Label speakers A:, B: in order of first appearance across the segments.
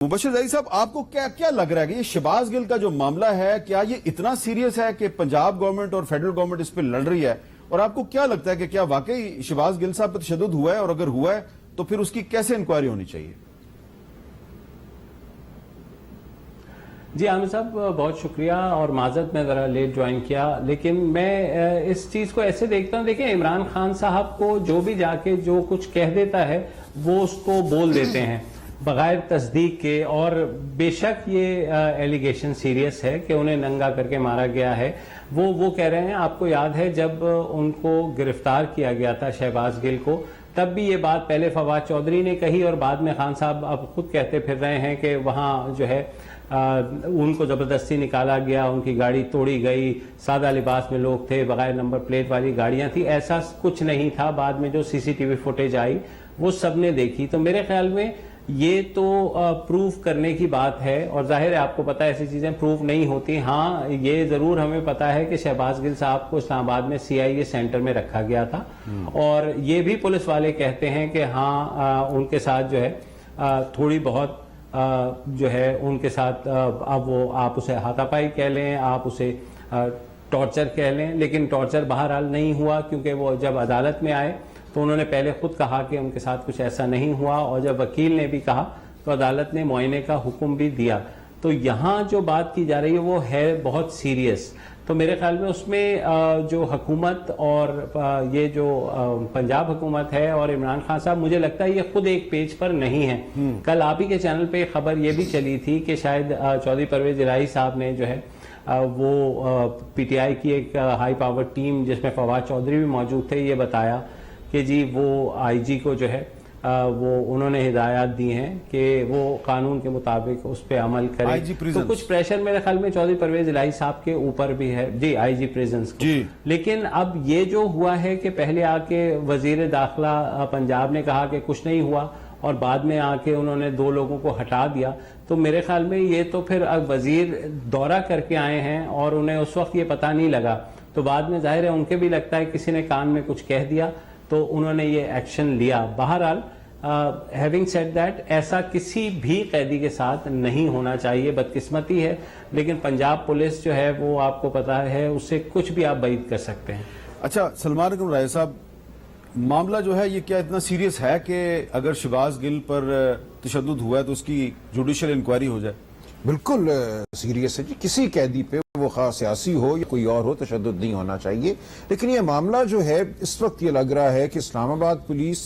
A: मुबश्शिर ज़ही साहब, आपको क्या लग रहा है कि ये शहबाज गिल का जो मामला है, क्या ये इतना सीरियस है कि पंजाब गवर्नमेंट और फेडरल गवर्नमेंट इस पर लड़ रही है? और आपको क्या लगता है कि क्या वाकई शहबाज गिल साहब पर तशद्दुद हुआ है, और अगर हुआ है तो फिर उसकी कैसे इंक्वायरी होनी चाहिए?
B: जी आमिर साहब, बहुत शुक्रिया और माजरत में ज़रा लेट ज्वाइन किया, लेकिन मैं इस चीज़ को ऐसे देखता हूँ। देखिए, इमरान खान साहब को जो भी जाके जो कुछ कह देता है वो उसको बोल देते हैं बगैर तस्दीक के। और बेशक ये एलिगेशन सीरियस है कि उन्हें नंगा करके मारा गया है। वो कह रहे हैं, आपको याद है जब उनको गिरफ्तार किया गया था शहबाज गिल को, तब भी ये बात पहले फवाद चौधरी ने कही और बाद में खान साहब अब खुद कहते फिर रहे हैं कि वहाँ जो है उनको ज़बरदस्ती निकाला गया, उनकी गाड़ी तोड़ी गई, सादा लिबास में लोग थे, बगैर नंबर प्लेट वाली गाड़ियां थी। ऐसा कुछ नहीं था। बाद में जो सीसीटीवी फुटेज आई वो सबने देखी। तो मेरे ख्याल में ये तो प्रूव करने की बात है, और जाहिर है आपको पता है ऐसी चीजें प्रूव नहीं होती। हाँ, ये जरूर हमें पता है कि शहबाज गिल साहब को इस्लामाबाद में CIA सेंटर में रखा गया था, और ये भी पुलिस वाले कहते हैं कि हाँ उनके साथ जो है थोड़ी बहुत जो है उनके साथ अब वो आप उसे हाथापाई कह लें, आप उसे टॉर्चर कह लें, लेकिन टॉर्चर बहरहाल नहीं हुआ, क्योंकि वो जब अदालत में आए तो उन्होंने पहले खुद कहा कि उनके साथ कुछ ऐसा नहीं हुआ, और जब वकील ने भी कहा तो अदालत ने मुआयने का हुक्म भी दिया। तो यहाँ जो बात की जा रही है वो है बहुत सीरियस। तो मेरे ख्याल में उसमें जो हुकूमत और ये जो पंजाब हुकूमत है और इमरान खान साहब, मुझे लगता है ये खुद एक पेज पर नहीं है। कल आप ही के चैनल पे खबर ये भी चली थी कि शायद चौधरी परवेज इलाही साहब ने जो है वो PTI की एक हाई पावर टीम जिसमें फवाद चौधरी भी मौजूद थे, ये बताया कि जी वो IG को जो है वो उन्होंने हिदायत दी हैं कि वो कानून के मुताबिक उस पर अमल करें। तो कुछ प्रेशर मेरे ख्याल में चौधरी परवेज इलाही साहब के ऊपर भी है जी, IG प्रिजन्स को। लेकिन अब ये जो हुआ है कि पहले आके वजीर दाखिला पंजाब ने कहा कि कुछ नहीं हुआ, और बाद में आके उन्होंने 2 लोगों को हटा दिया। तो मेरे ख्याल में ये तो फिर अब वजीर दौरा करके आए हैं और उन्हें उस वक्त ये पता नहीं लगा, तो बाद में जाहिर है उनके भी लगता है किसी ने कान में कुछ कह दिया तो उन्होंने ये एक्शन लिया। बहरहाल हैविंग सेड दैट, ऐसा किसी भी कैदी के साथ नहीं होना चाहिए, बदकिस्मती है, लेकिन पंजाब पुलिस जो है वो आपको पता है उससे कुछ भी आप बैद कर सकते हैं।
A: अच्छा सलमान राय साहब, मामला जो है ये क्या इतना सीरियस है कि अगर शहबाज गिल पर तशद्दुद हुआ है तो उसकी जुडिशियल इंक्वायरी हो जाए?
C: बिल्कुल सीरियस है जी। किसी कैदी पे, वो खास सियासी हो या कोई और हो, तशद्दुद नहीं होना चाहिए। लेकिन ये मामला जो है इस वक्त ये लग रहा है कि इस्लामाबाद पुलिस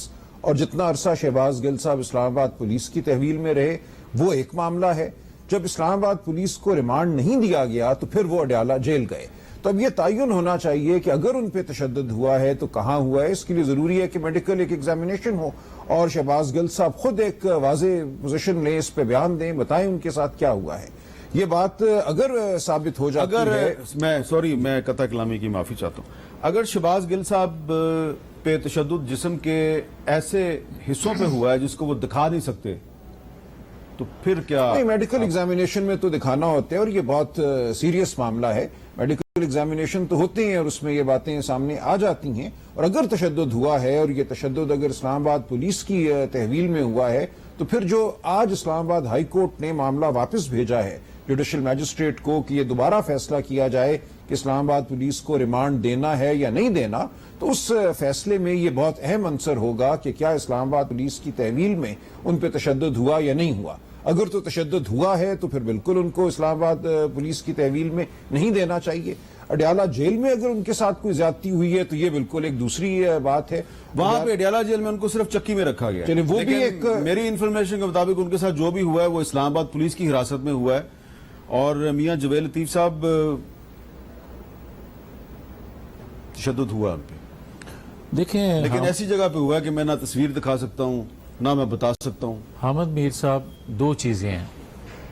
C: और जितना अरसा शहबाज गिल साहब इस्लामाबाद पुलिस की तहवील में रहे वो एक मामला है। जब इस्लामाबाद पुलिस को रिमांड नहीं दिया गया तो फिर वो अडयाला जेल गए। तो अब ये तयन होना चाहिए कि अगर उन पे तशद्दुद हुआ है तो कहाँ हुआ है। इसके लिए जरूरी है कि मेडिकल एक एग्जामिनेशन हो और शहबाज गिल साहब खुद एक वाज़े पोजीशन लें, इस पे बयान दें, बताएं उनके साथ क्या हुआ है। ये बात अगर साबित हो जाती है,
A: मैं कता कलामी की माफी चाहता हूँ, अगर शहबाज गिल साहब पे तशद्दुद जिस्म के ऐसे हिस्सों पे हुआ है जिसको वो दिखा नहीं सकते, तो फिर क्या?
C: नहीं, मेडिकल एग्जामिनेशन में तो दिखाना होता है, और ये बहुत सीरियस मामला है। मेडिकल एग्जामिनेशन तो होते हैं और उसमें ये बातें सामने आ जाती हैं। और अगर तशद्दुद हुआ है और ये तशद्दुद अगर इस्लामाबाद पुलिस की तहवील में हुआ है, तो फिर जो आज इस्लामाबाद हाई कोर्ट ने मामला वापस भेजा है जुडिशल मैजिस्ट्रेट को कि ये दोबारा फैसला किया जाए कि इस्लामाबाद पुलिस को रिमांड देना है या नहीं देना, तो उस फैसले में ये बहुत अहम अंसर होगा कि क्या इस्लामाबाद पुलिस की तहवील में उन पर तशद्दुद हुआ या नहीं हुआ। अगर तो तशद्दुद हुआ है तो फिर बिल्कुल उनको इस्लामाबाद पुलिस की तहवील में नहीं देना चाहिए। अडयाला जेल में अगर उनके साथ कोई ज्यादती हुई है तो ये बिल्कुल एक दूसरी बात है।
A: वहां पे अडयाला जेल में उनको सिर्फ चक्की में रखा गया।
C: चलिए, वो भी एक,
A: मेरी इन्फॉर्मेशन के मुताबिक उनके साथ जो भी हुआ है वो इस्लामाबाद पुलिस की हिरासत में हुआ है, और मियां जवेद लतीफ साहब तशद्दुद हुआ उन पे।
D: देखें,
A: लेकिन ऐसी जगह पे हुआ है कि मैं ना तस्वीर दिखा सकता हूँ ना मैं बता सकता हूँ।
D: हामिद मीर साहब, 2 चीजें हैं।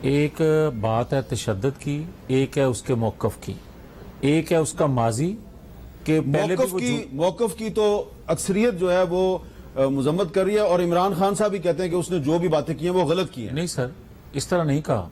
D: एक बात है तशद्दुद की, एक है उसके मौकफ की, एक है उसका माजी के पहले
A: मौकफ की तो अक्सरियत जो है वो मजम्मत कर रही है, और इमरान खान साहब भी कहते हैं कि उसने जो भी बातें की हैं वो गलत की हैं।
D: नहीं सर, इस तरह नहीं कहा।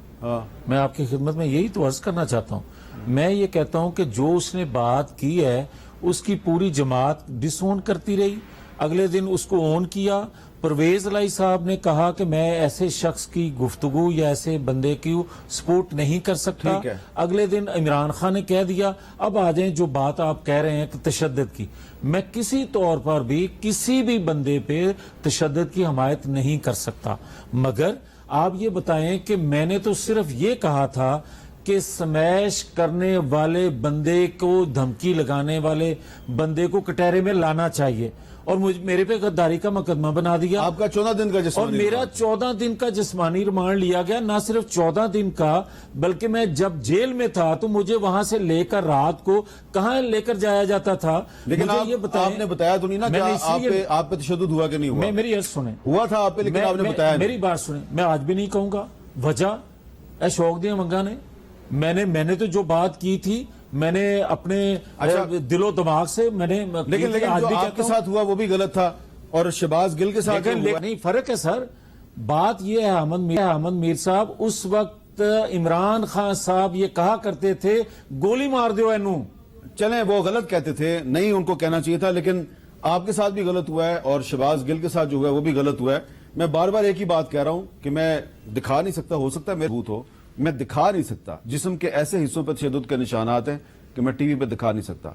D: मैं आपकी खिदमत में यही तो अर्ज करना चाहता हूँ। मैं ये कहता हूँ कि जो उसने बात की है उसकी पूरी जमात डिसओन करती रही, अगले दिन उसको ऑन किया, परवेज लाई साहब ने कहा कि मैं ऐसे शख्स की गुफ्तगू या ऐसे बंदे की सपोर्ट नहीं कर सकता।
A: ठीक है।
D: अगले दिन इमरान खान ने कह दिया। अब आ जाए जो बात आप कह रहे हैं कि तशद्दुद की, मैं किसी तौर पर भी किसी भी बंदे पे तशद्दुद की हमायत नहीं कर सकता, मगर आप ये बताएं कि मैंने तो सिर्फ ये कहा था कि स्मैश करने वाले बंदे को, धमकी लगाने वाले बंदे को कटहरे में लाना चाहिए, और मेरे पे गद्दारी का मुकदमा बना दिया।
A: आपका 14 दिन का
D: और
A: जिस्मानी
D: मेरा
A: रिमांड।
D: 14 दिन का जिस्मानी रिमांड लिया गया। ना सिर्फ 14 दिन का, बल्कि मैं जब जेल में था तो मुझे वहां से लेकर रात को कहां लेकर जाया जाता था।
A: लेकिन
D: मुझे
A: आप,
D: ये बताएं,
A: आपने बताया तो नहीं ना कि
D: मैंने
A: आप पे तशद्दुद हुआ कि नहीं हुआ?
D: मेरी अर्ज सुने,
A: हुआ था आप पे, लेकिन आपने बताया
D: मेरी
A: नहीं।
D: बात सुने, मैं आज भी नहीं कहूंगा। वजह शौक दिया मंगा ने, मैंने तो जो बात की थी मैंने अपने
A: अच्छा।
D: दिलो दिमाग से मैंने
A: लेकिन
D: आज
A: जो
D: भी
A: आपके
D: कहता हूं।
A: साथ हुआ वो भी गलत था, और शहबाज गिल के साथ जो
D: लेकिन
A: हुआ,
D: नहीं, फर्क है सर। बात यह है अहमद मीर साहब, उस वक्त इमरान खान साहब ये कहा करते थे गोली मार दो एनू।
A: चलें वो गलत कहते थे, नहीं उनको कहना चाहिए था, लेकिन आपके साथ भी गलत हुआ है और शहबाज गिल के साथ जो हुआ है वो भी गलत हुआ है। मैं बार बार एक ही बात कह रहा हूं कि मैं दिखा नहीं सकता, हो सकता है मेरे भूत हो, मैं दिखा नहीं सकता। जिस्म के ऐसे हिस्सों पर तशद्दुद के निशानात हैं कि मैं टीवी पे दिखा नहीं सकता।